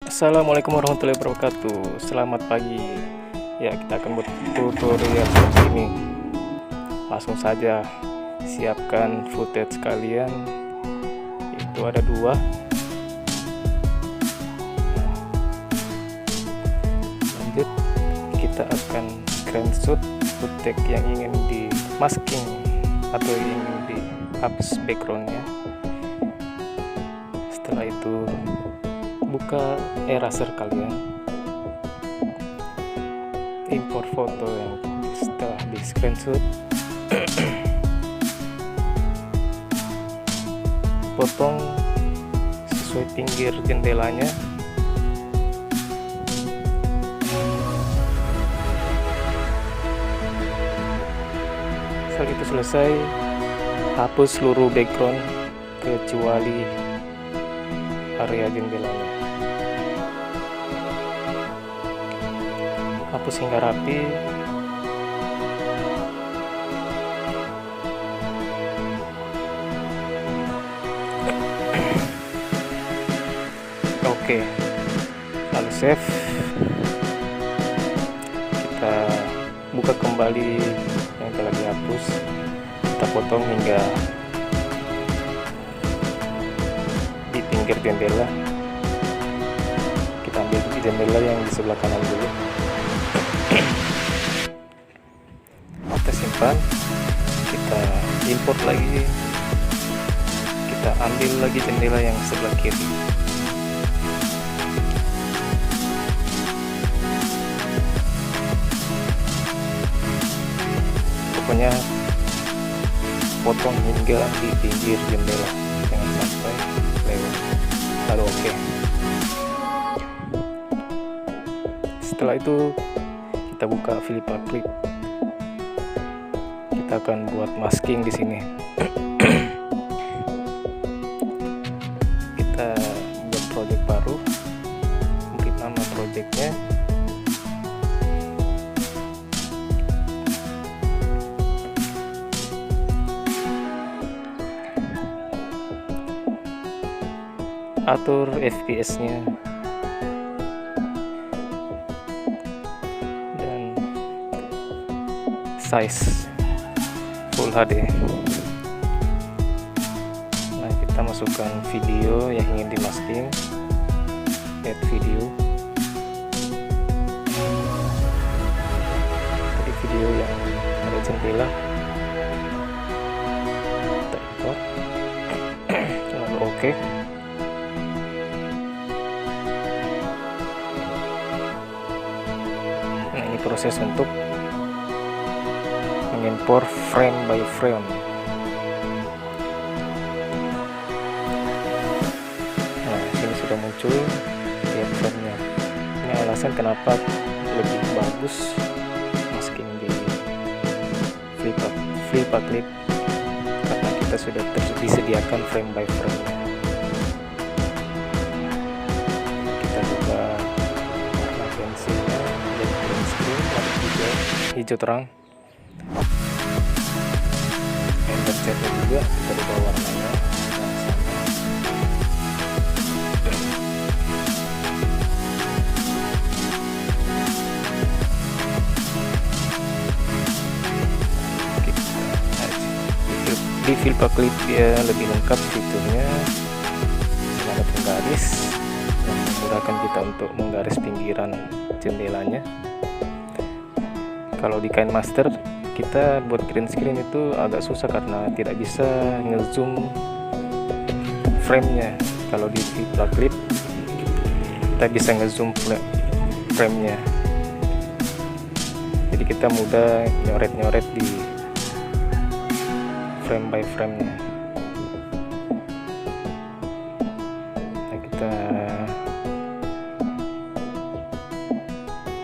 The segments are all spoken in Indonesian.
Assalamualaikum warahmatullahi wabarakatuh. Selamat pagi. Ya, kita akan buat tutorial seperti ini. Langsung saja siapkan footage kalian. Itu ada dua. Lanjut, kita akan screenshot footage yang ingin di masking atau ingin dihapus backgroundnya. Setelah itu buka eraser kalian, import foto yang setelah di screenshot, potong sesuai pinggir jendelanya. Setelah itu selesai, hapus seluruh background kecuali area jendelanya. Hapus hingga rapi. Oke, lalu save. Kita buka kembali yang telah dihapus. Kita potong hingga di pinggir jendela. Kita ambil di jendela yang di sebelah kanan dulu. Kita simpan, kita import lagi, kita ambil lagi jendela yang sebelah kiri. Pokoknya potong hingga di pinggir jendela, jangan sampai lewat. Lalu oke. Setelah itu kita buka Filippa Clip. Kita akan buat masking di sini. Kita buat project baru, beri nama projectnya. Atur FPS-nya dan size Full HD. Nah, kita masukkan video yang ingin dimasking, add video. Tadi video yang ada jendela, kita import, lalu oke. Nah, ini proses untuk mengimport frame by frame. Nah, sini sudah muncul lihat frame-nya. Ini alasan kenapa lebih bagus masking di Filippa Clip, karena kita sudah disediakan frame by frame-nya. Kita buka warna pensilnya, dan green screen, lalu juga hijau terang. Catnya juga kita ubah warnanya di Filippa Clip. Dia lebih lengkap fiturnya, ada penggaris yang memudahkan kita untuk menggaris pinggiran jendelanya. Kalau di KineMaster kita buat green screen itu agak susah karena tidak bisa ngezoom frame-nya. Kalau di Filippa Clip kita bisa ngezoom frame-nya, jadi kita mudah nyoret-nyoret di frame by frame-nya. Nah, kita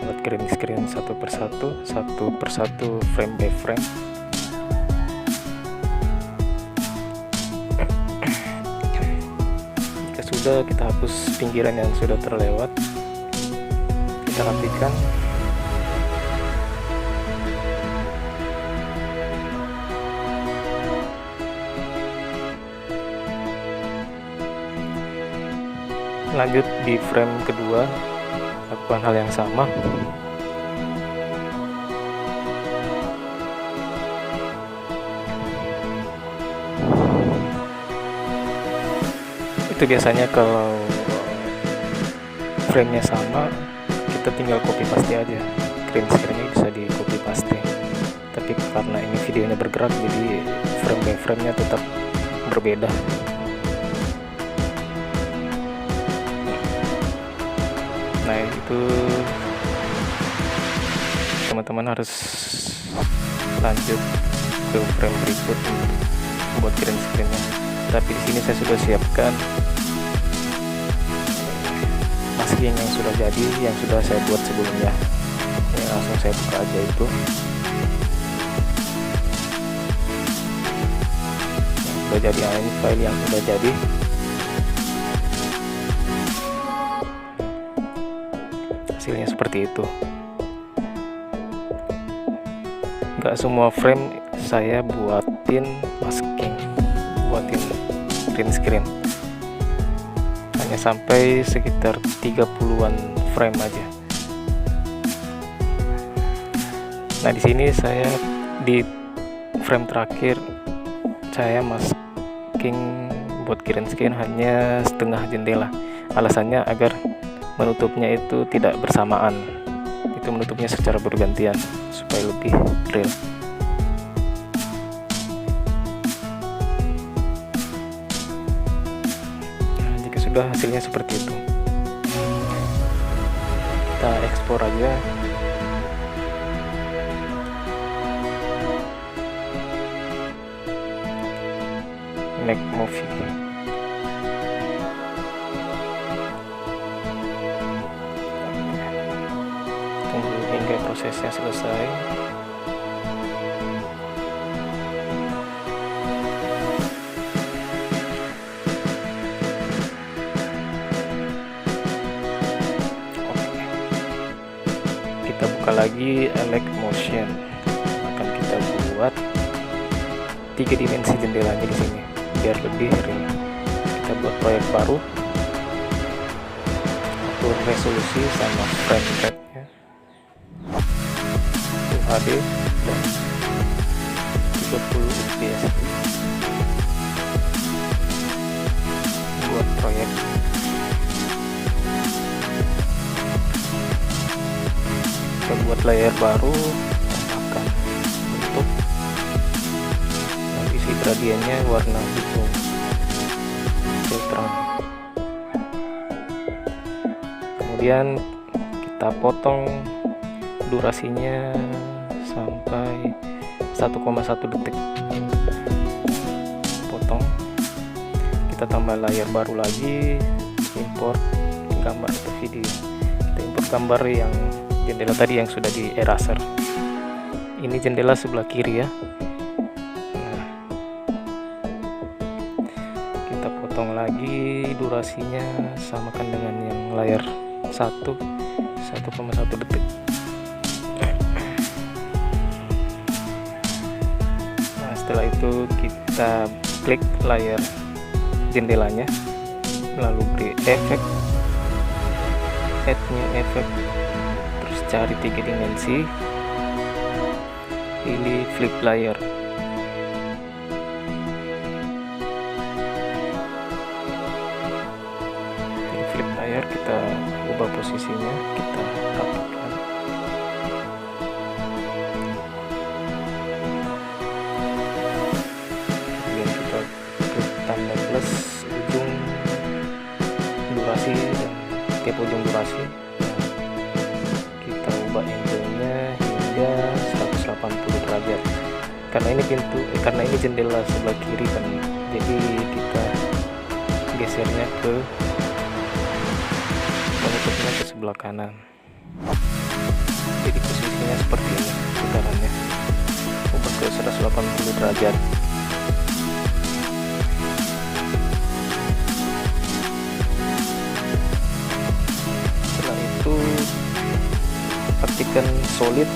buat green screen satu persatu, frame by frame. Jika sudah, kita hapus pinggiran yang sudah terlewat, kita rapikan. Lanjut di frame kedua, lakukan hal yang sama. Itu biasanya kalau frame-nya sama, kita tinggal copy paste aja. Green screen-nya bisa di copy paste. Tapi karena ini videonya bergerak, jadi frame by frame-nya tetap berbeda. Nah, itu teman-teman harus lanjut ke frame berikut buat green screen-nya. Tapi di sini saya sudah siapkan masking yang sudah jadi, yang sudah saya buat sebelumnya. Ya, langsung saya buka aja itu. Sudah jadi, ini file yang sudah jadi. Hasilnya seperti itu. Nggak semua frame saya buatin masking, buatin green screen, hanya sampai sekitar 30-an frame aja. Nah, di sini saya di frame terakhir saya masking buat green screen hanya setengah jendela. Alasannya agar menutupnya itu tidak bersamaan, itu menutupnya secara bergantian supaya lebih real. Nah, jika sudah hasilnya seperti itu, kita ekspor aja. Make movie. Tunggu hingga prosesnya selesai. Kita buka lagi Elect Motion. Akan kita buat 3 dimensi jendelanya di sini biar lebih real. Kita buat proyek baru, atur resolusi sama frame rate-nya Full HD dan 30 fps. Buat proyek, kita buat layer baru, tambahkan bentuk, isi gradiennya warna hijau filteran. Kemudian kita potong durasinya sampai 1,1 detik. Potong. Kita tambah layar baru lagi, import gambar atau video. Kita import gambar yang jendela tadi yang sudah di eraser. Ini jendela sebelah kiri ya. Potong lagi durasinya, samakan dengan yang layar 1,1 detik. Nah, setelah itu kita klik layar jendelanya, lalu beri efek, add new effect, terus cari 3 dimensi, pilih flip layer. Kita ubah posisinya, kita rapikan. Kemudian kita klik tanda plus ujung durasi dan tiap ujung durasi. Kita ubah angle-nya hingga 180 derajat. Karena ini jendela sebelah kiri kan, jadi kita gesernya ke menutupnya ke sebelah kanan. Jadi posisinya seperti ini putarannya, ubah ke 180 derajat. Setelah itu pastikan solid,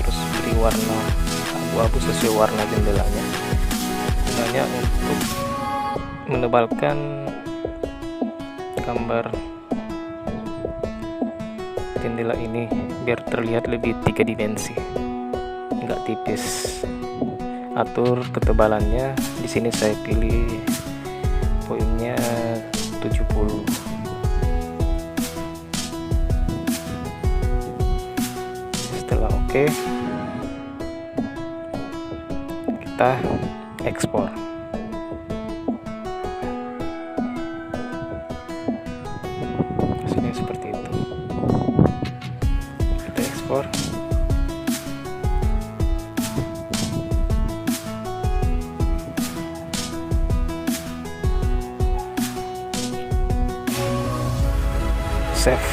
terus beri warna abu-abu sesuai warna jendelanya, gunanya untuk menebalkan gambar jendela ini biar terlihat lebih 3 dimensi, nggak tipis. Atur ketebalannya, di sini saya pilih poinnya 70. Setelah oke, kita ekspor. Hasilnya seperti itu. Kita ekspor. Save.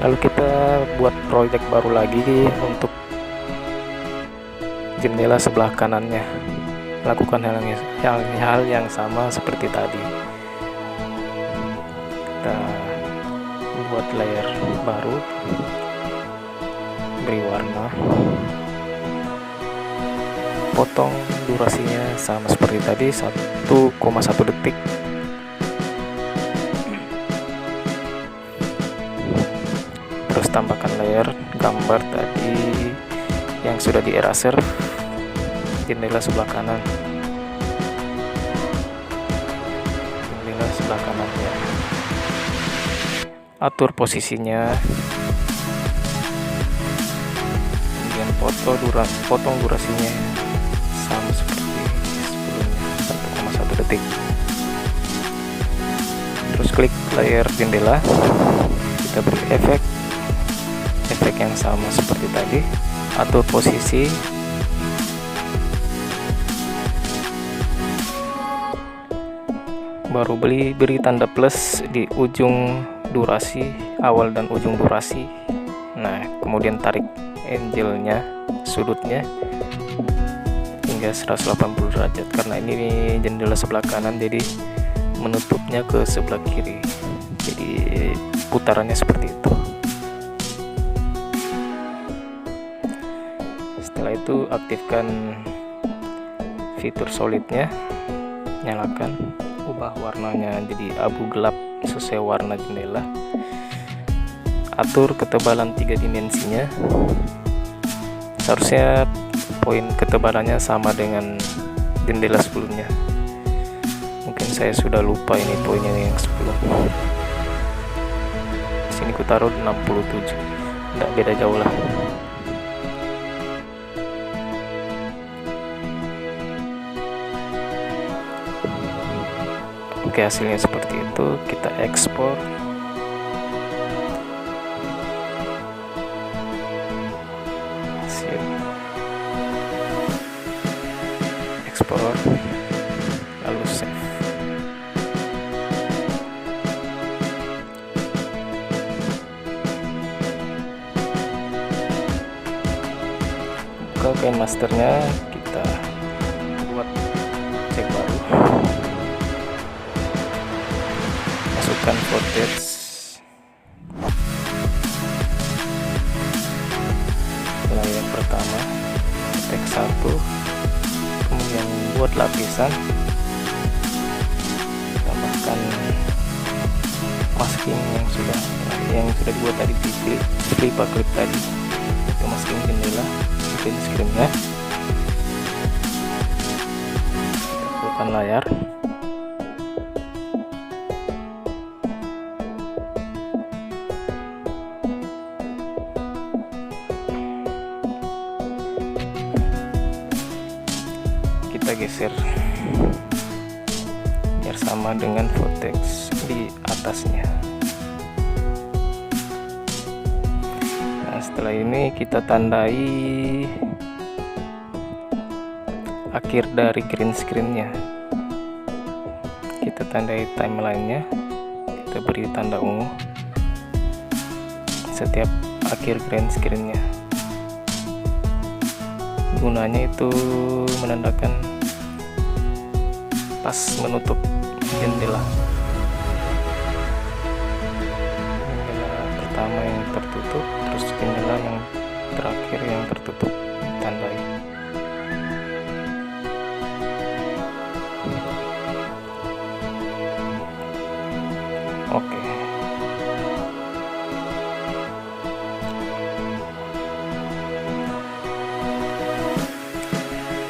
Lalu kita buat proyek baru lagi untuk jendela sebelah kanannya. Lakukan hal yang sama seperti tadi. Kita buat layer baru, beri warna, potong durasinya sama seperti tadi 1,1 detik. Terus tambahkan layer gambar tadi yang sudah di eraser jendela sebelah kanan. Jendela sebelah kanannya. Atur posisinya. Kemudian potong durasinya sama seperti sebelumnya 1,1 detik. Terus klik layar jendela. Kita beri efek yang sama seperti tadi. Atur posisi. Baru beri tanda plus di ujung durasi, awal dan ujung durasi. Nah, kemudian tarik angle-nya, sudutnya hingga 180 derajat karena ini jendela sebelah kanan, jadi menutupnya ke sebelah kiri. Jadi putarannya seperti itu. Setelah itu aktifkan fitur solidnya, nyalakan, ubah warnanya jadi abu gelap sesuai warna jendela. Atur ketebalan 3 dimensinya. Seharusnya poin ketebalannya sama dengan jendela sebelumnya. Mungkin saya sudah lupa ini poinnya yang sebelum. Sini ku taruh 67. Nggak beda jauh lah. Oke, hasilnya seperti itu. Kita ekspor. Ekspor, lalu save. Buka KineMasternya, kita buat cek baru. Masukkan footage, layar pertama, teks 1, kemudian buat lapisan, tambahkan masking yang sudah dibuat tadi di flip tadi, itu masking jendela, green screen-nya, bukan layar. Kita geser biar sama dengan footage di atasnya. Nah, setelah ini kita tandai akhir dari green screen-nya. Kita tandai timeline-nya, kita beri tanda ungu setiap akhir green screen-nya. Gunanya itu menandakan pas menutup jendela. Jendela pertama yang tertutup, terus jendela yang terakhir yang tertutup, tandai.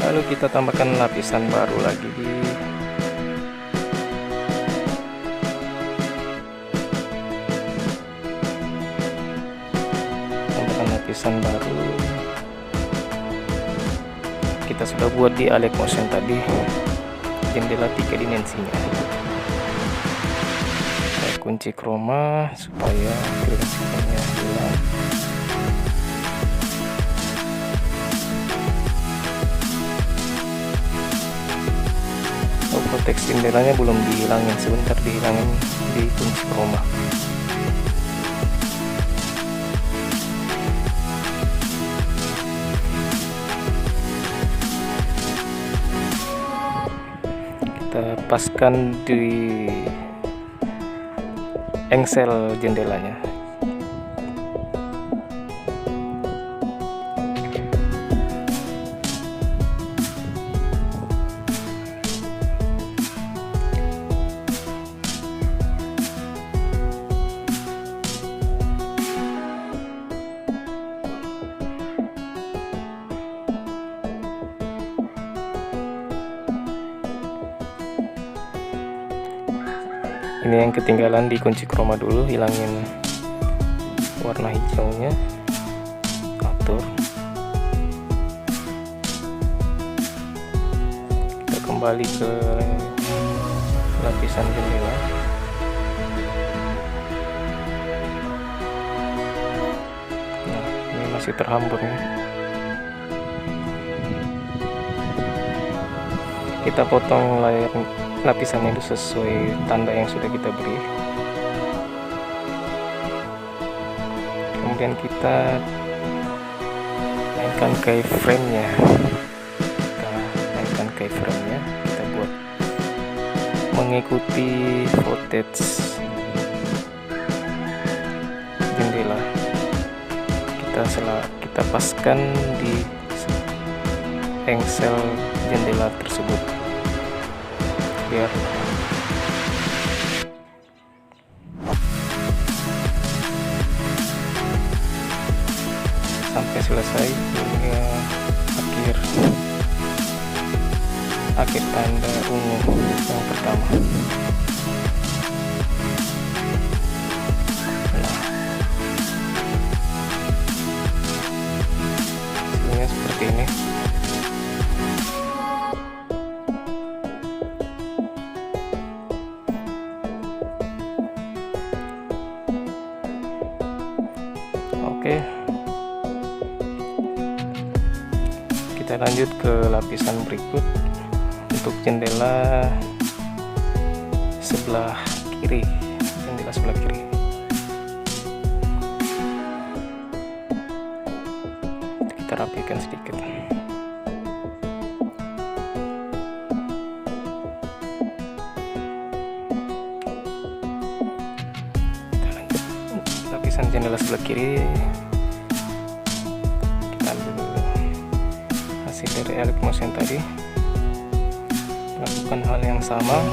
Lalu kita tambahkan lapisan baru lagi lapisan baru. Kita sudah buat di Alex Motion tadi jendela 3 dimensinya. Saya kunci chroma supaya gradiennya hilang. Teks jendelanya belum dihilangin, sebentar dihilangin di kunci chroma. Kita paskan di engsel jendelanya. Ini yang ketinggalan di kunci chroma dulu, hilangin warna hijaunya, atur. Kita kembali ke lapisan jendela. Nah, ini masih terhambur nih. Kita potong layar lapisannya itu sesuai tanda yang sudah kita beri. Kemudian kita mainkan keyframe-nya. Kita buat mengikuti footage jendela. Kita paskan di engsel jendela tersebut biar sampai selesai hingga akhir tanda ungu yang pertama. Nah, hasilnya seperti ini. Oke, kita lanjut ke lapisan berikut untuk jendela sebelah kiri. Kita rapikan sedikit. Lapisan jendela sebelah kiri, kita ambil hasil dari Alex Motion tadi, lakukan hal yang sama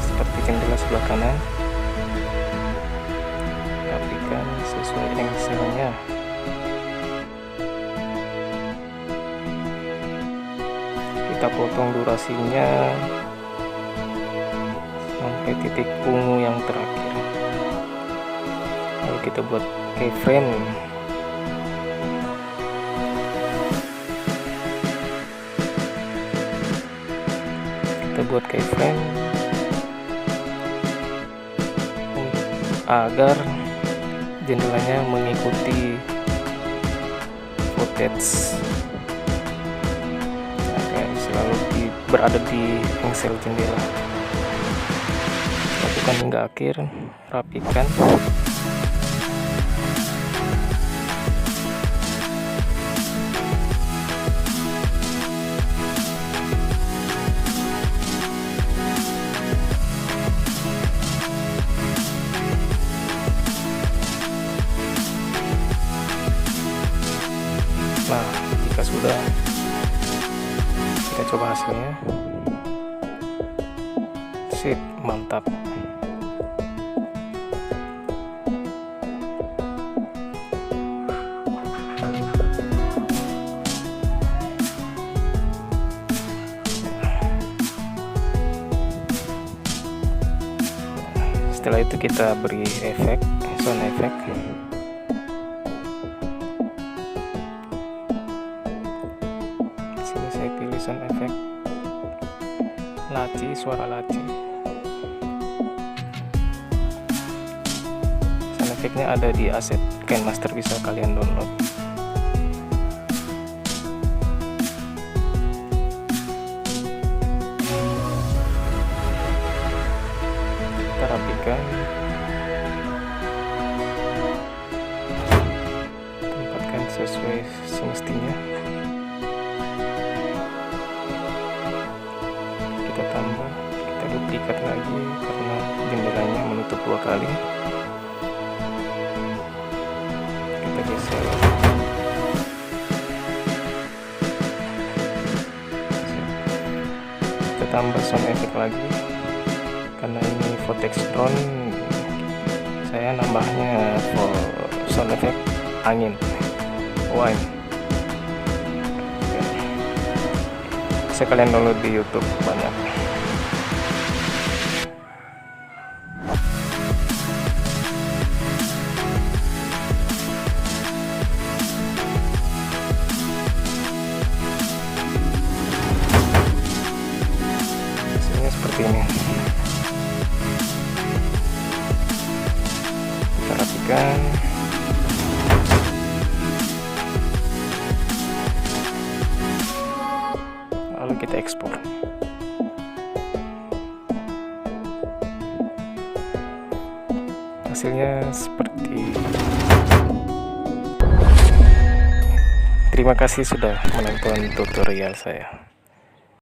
seperti jendela sebelah kanan, rapikan sesuai engselnya. Kita potong durasinya sampai titik ungu yang terakhir. Lalu kita buat keyframe. Agar jendelanya mengikuti footage, agar selalu berada di engsel jendela. Lakukan hingga akhir, rapikan. Nah, jika sudah, kita coba hasilnya. Sip, mantap. Setelah itu kita beri efek, sound effect. Sini saya pilih sound effect laci, suara laci. Sound effect-nya ada di aset KineMaster, bisa kalian download. Kita rapikan, tempatkan sesuai semestinya. Kita tambah, kita duplikat lagi karena jendelanya menutup 2 kali. Kita geser, kita tambah sound effect lagi. Karena ini vortex drone, saya nambahnya for sound effect angin, wind. Bisa kalian download di YouTube, banyak. Hasilnya seperti ini. Kita rapikan. Lalu kita ekspor. Hasilnya seperti. Terima kasih sudah menonton tutorial saya.